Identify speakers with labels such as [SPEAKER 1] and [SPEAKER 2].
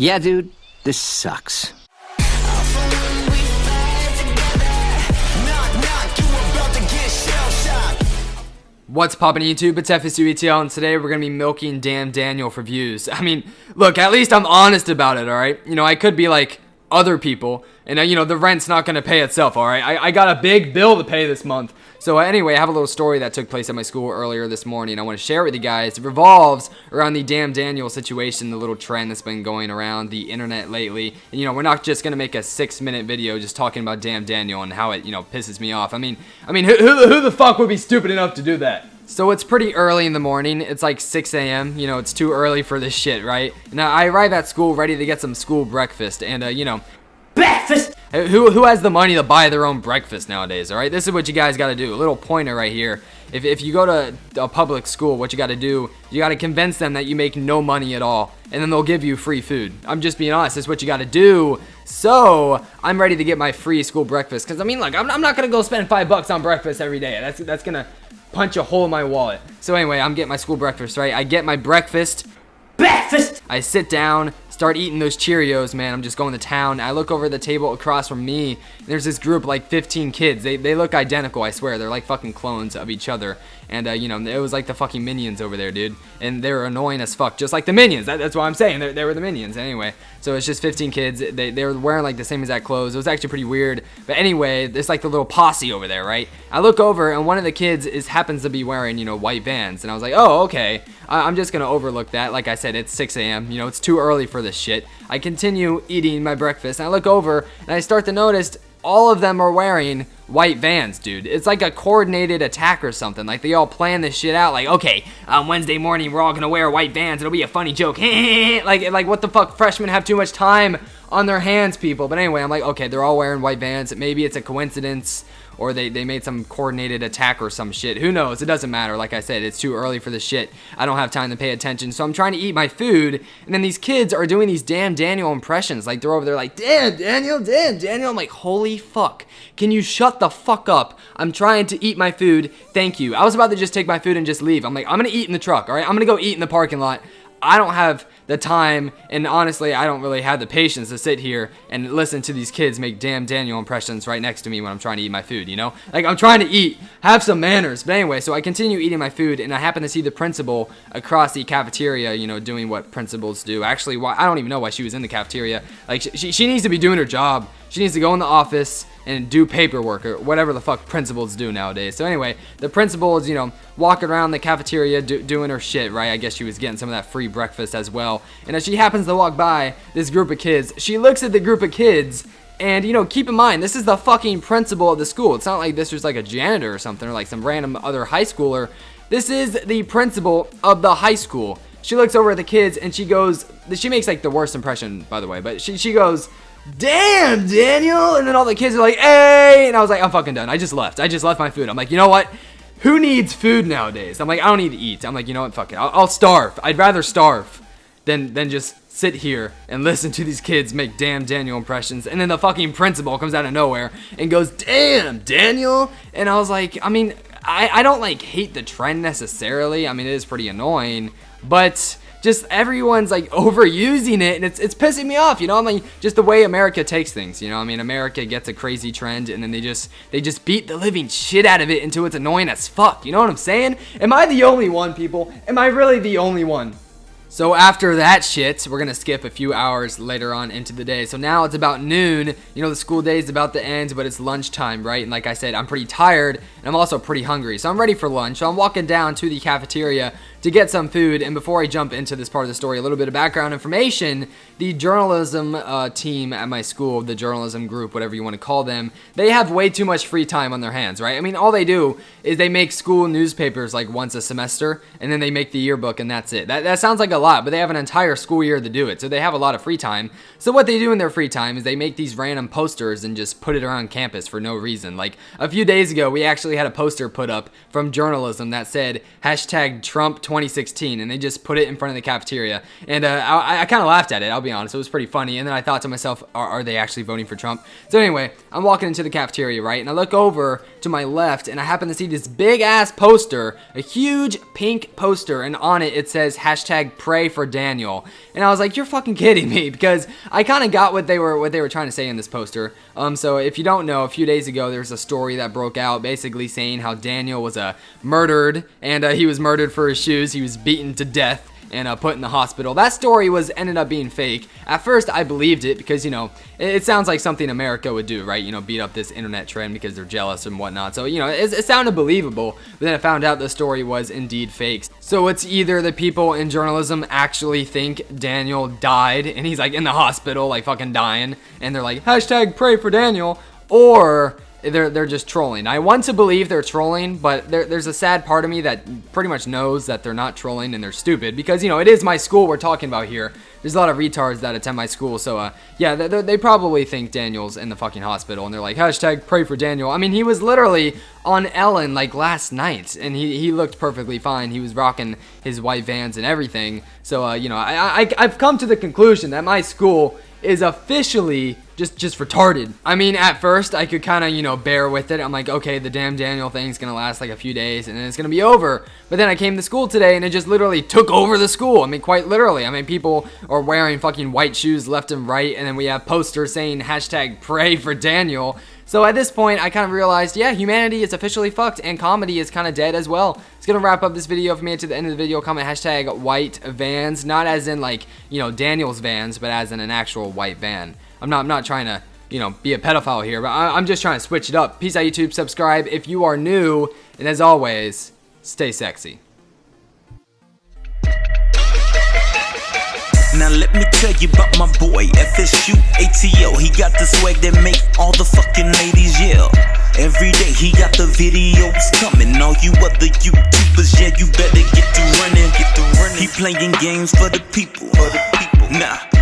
[SPEAKER 1] Yeah, dude, this sucks.
[SPEAKER 2] What's poppin' YouTube? It's FsuAtl, and today we're gonna be milking Damn Daniel for views. I mean, look, at least I'm honest about it, alright? You know, I could be like other people, and you know, the rent's not gonna pay itself, alright? I got a big bill to pay this month. So anyway, I have a little story that took place at my school earlier this morning. I want to share it with you guys. It revolves around the Damn Daniel situation, the little trend that's been going around the internet lately. And you know, we're not just gonna make a 6-minute video just talking about Damn Daniel and how it, you know, pisses me off. I mean, who the fuck would be stupid enough to do that? So it's pretty early in the morning. It's like 6 a.m. You know, it's too early for this shit, right? Now I arrive at school ready to get some school breakfast, and you know, breakfast. Who has the money to buy their own breakfast nowadays, all right? This is what you guys got to do. A little pointer right here. If you go to a public school, what you got to do, you got to convince them that you make no money at all, and then they'll give you free food. I'm just being honest. This is what you got to do. So I'm ready to get my free school breakfast, because I mean, look, I'm not gonna go spend $5 on breakfast every day. That's gonna punch a hole in my wallet. So anyway, I'm getting my school breakfast, right? I get my breakfast. I sit down, start eating those Cheerios, man. I'm just going to town. I look over the table across from me, and there's this group, like 15 kids. They look identical, I swear. They're like fucking clones of each other. And, you know, it was like the fucking Minions over there, dude. And they were annoying as fuck, just like the Minions. That's what I'm saying. They were the Minions. Anyway, so it's just 15 kids. They were wearing like the same exact clothes. It was actually pretty weird. But anyway, there's like the little posse over there, right? I look over, and one of the kids happens to be wearing, you know, white Vans. And I was like, oh, okay. I'm just going to overlook that. Like I said, it's 6 a.m. You know, it's too early for this shit. I continue eating my breakfast, and I look over, and I start to notice all of them are wearing white Vans, dude. It's like a coordinated attack or something. Like, they all plan this shit out. Like, okay, on Wednesday morning, we're all gonna wear white Vans. It'll be a funny joke. like, what the fuck? Freshmen have too much time on their hands, people. But anyway, I'm like, okay, they're all wearing white Vans. Maybe it's a coincidence, or they made some coordinated attack or some shit. Who knows? It doesn't matter. Like I said, it's too early for this shit. I don't have time to pay attention. So I'm trying to eat my food, and then these kids are doing these Damn Daniel impressions. Like, they're over there like, damn Daniel, damn Daniel. I'm like, holy fuck. Can you shut the fuck up? I'm trying to eat my food. Thank you. I was about to just take my food and just leave. I'm like, I'm gonna eat in the truck, all right? I'm gonna go eat in the parking lot. I don't have the time, and honestly, I don't really have the patience to sit here and listen to these kids make Damn Daniel impressions right next to me when I'm trying to eat my food, you know? Like, I'm trying to eat, have some manners. But anyway, so I continue eating my food, and I happen to see the principal across the cafeteria, you know, doing what principals do. Actually, I don't even know why she was in the cafeteria. Like, she needs to be doing her job. She needs to go in the office and do paperwork or whatever the fuck principals do nowadays. So anyway, the principal is, you know, walking around the cafeteria doing her shit, right? I guess she was getting some of that free breakfast as well. And as she happens to walk by this group of kids, she looks at the group of kids, and, you know, keep in mind, this is the fucking principal of the school. It's not like this was like a janitor or something, or like some random other high schooler. This is the principal of the high school. She looks over at the kids, and she goes, she makes like the worst impression, by the way, but she goes, damn Daniel, and then all the kids are like, hey, and I was like, I'm fucking done. I just left my food. I'm like, you know what, who needs food nowadays? I'm like, I don't need to eat. I'm like, you know what, fuck it, I'll starve. I'd rather starve than just sit here and listen to these kids make Damn Daniel impressions. And then the fucking principal comes out of nowhere and goes, damn Daniel, and I was like, I mean, I don't like hate the trend necessarily. I mean, it is pretty annoying, but just everyone's like overusing it, and it's pissing me off, you know? I mean, just the way America takes things, you know? I mean, America gets a crazy trend, and then they just beat the living shit out of it until it's annoying as fuck, you know what I'm saying? Am I the only one, people? Am I really the only one? So after that shit, we're gonna skip a few hours later on into the day. So now it's about noon. You know, the school day is about to end, but it's lunchtime, right? And like I said, I'm pretty tired, and I'm also pretty hungry. So I'm ready for lunch. So I'm walking down to the cafeteria to get some food. And before I jump into this part of the story, a little bit of background information. The journalism team at my school, the journalism group, whatever you want to call them, they have way too much free time on their hands, right? I mean, all they do is they make school newspapers like once a semester, and then they make the yearbook, and that's it. That sounds like a lot, but they have an entire school year to do it, so they have a lot of free time. So what they do in their free time is they make these random posters and just put it around campus for no reason. Like, a few days ago, we actually had a poster put up from journalism that said, #Trump 2016, and they just put it in front of the cafeteria. And I kind of laughed at it, I'll be honest. It was pretty funny. And then I thought to myself, are they actually voting for Trump? So anyway, I'm walking into the cafeteria, right? And I look over to my left, and I happen to see this big ass poster, a huge pink poster, and on it it says #pray for Daniel. And I was like, you're fucking kidding me, because I kind of got what they were trying to say in this poster. So if you don't know, a few days ago there was a story that broke out basically saying how Daniel was murdered, and he was murdered for his shoes. He was beaten to death and put in the hospital. That story ended up being fake. At first I believed it because, you know, it sounds like something America would do, right? You know, beat up this internet trend because they're jealous and whatnot. So, you know, it sounded believable, but then I found out the story was indeed fake. So it's either the people in journalism actually think Daniel died and he's like in the hospital, like fucking dying, and they're like, #pray for Daniel, or they're just trolling. I want to believe they're trolling, but there's a sad part of me that pretty much knows that they're not trolling and they're stupid, because, you know, it is my school we're talking about here. There's a lot of retards that attend my school, so yeah, they probably think Daniel's in the fucking hospital, and they're like, #pray for Daniel. I mean, he was literally on Ellen like last night, and he looked perfectly fine. He was rocking his white Vans and everything. So you know, I've come to the conclusion that my school is officially just retarded. I mean, at first I could kind of, you know, bear with it. I'm like, okay, the damn Daniel thing's gonna last like a few days and then it's gonna be over. But then I came to school today and it just literally took over the school. I mean, quite literally. I mean, people are wearing fucking white shoes left and right, and then we have posters saying #pray for Daniel. So at this point, I kind of realized, yeah, humanity is officially fucked, and comedy is kind of dead as well. It's gonna wrap up this video. If you made it to the end of the video, comment #white Vans, not as in like, you know, Daniel's Vans, but as in an actual white van. I'm not trying to, you know, be a pedophile here, but I'm just trying to switch it up. Peace out, YouTube. Subscribe if you are new, and as always, stay sexy.
[SPEAKER 3] Now let me tell you about my boy, FsuAtl. He got the swag that make all the fucking ladies yell. Every day he got the videos coming. All you other YouTubers, yeah, you better get to running. He playing games for the people. Nah.